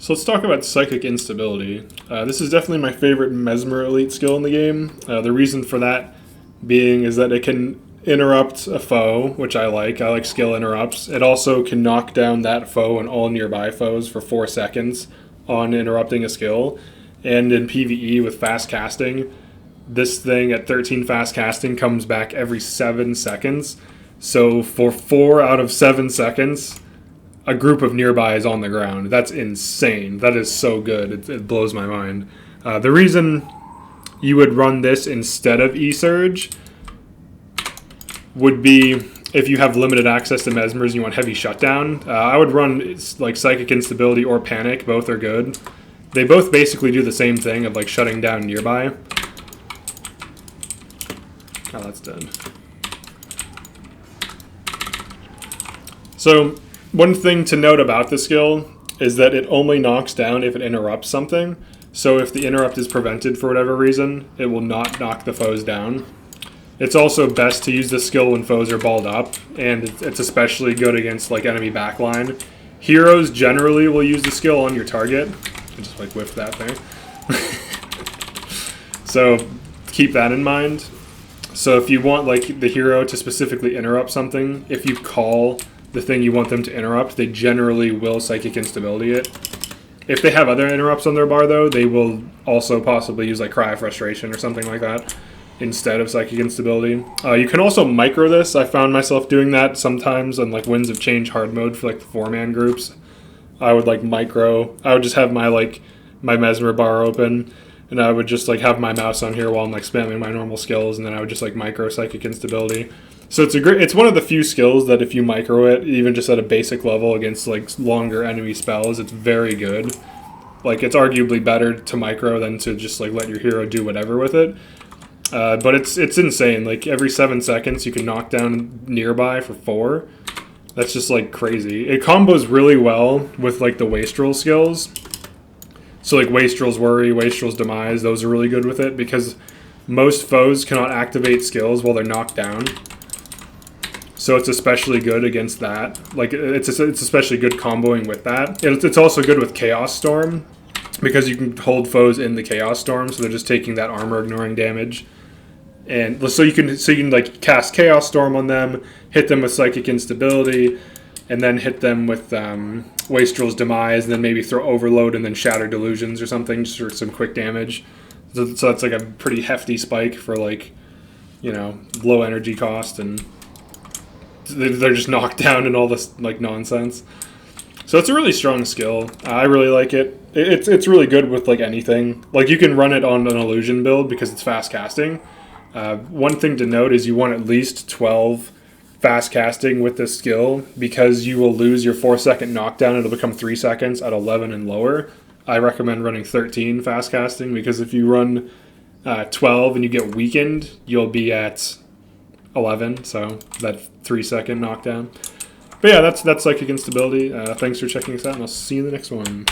So let's talk about Psychic Instability. This is definitely my favorite Mesmer elite skill in the game. The reason for that being is that it can interrupt a foe, which I like. I like skill interrupts. It also can knock down that foe and all nearby foes for 4 seconds on interrupting a skill. And in PvE with fast casting, this thing at 13 fast casting comes back every 7 seconds. So for 4 out of 7 seconds, a group of nearby is on the ground. That's insane. That is so good. It blows my mind. The reason you would run this instead of Esurge would be if you have limited access to Mesmers and you want heavy shutdown. I would run like Psychic Instability or Panic. Both are good. They both basically do the same thing of like shutting down nearby. Oh, that's dead. So one thing to note about the skill is that it only knocks down if it interrupts something. So if the interrupt is prevented for whatever reason, it will not knock the foes down. It's also best to use this skill when foes are balled up, and it's especially good against like enemy backline. Heroes generally will use the skill on your target. I just like whiffed that there. So keep that in mind. So if you want like the hero to specifically interrupt something, if you call the thing you want them to interrupt, they generally will Psychic Instability it. If they have other interrupts on their bar though, they will also possibly use like Cry of Frustration or something like that instead of Psychic Instability. You can also micro this. I found myself doing that sometimes on like Winds of Change hard mode for like the 4-man groups. I would like micro. I would just have my my Mesmer bar open, and I would just like have my mouse on here while I'm like spamming my normal skills, and then I would just like micro Psychic Instability. So it's one of the few skills that if you micro it, even just at a basic level against like longer enemy spells, it's very good. Like it's arguably better to micro than to just like let your hero do whatever with it. But it's insane. Like every 7 seconds you can knock down nearby for 4. That's just like crazy. It combos really well with like the Wastrel skills. So like Wastrel's Worry, Wastrel's Demise, those are really good with it because most foes cannot activate skills while they're knocked down. So it's especially good against that. Like it's especially good comboing with that. It's also good with Chaos Storm because you can hold foes in the Chaos Storm, so they're just taking that armor ignoring damage. And so you can like cast Chaos Storm on them, hit them with Psychic Instability, and then hit them with Wastrel's Demise, and then maybe throw Overload and then Shatter Delusions or something just for some quick damage. So that's like a pretty hefty spike for like, you know, low energy cost, and they're just knocked down and all this like nonsense. So it's a really strong skill. I really like it. It's really good with like anything. Like you can run it on an illusion build because it's fast casting. One thing to note is you want at least 12 fast casting with this skill because you will lose your 4-second knockdown. It'll become 3 seconds at 11 and lower. I recommend running 13 fast casting because if you run 12 and you get weakened, you'll be at 11. So that 3-second knockdown. But yeah, that's Psychic Instability. Thanks for checking us out, and I'll see you in the next one.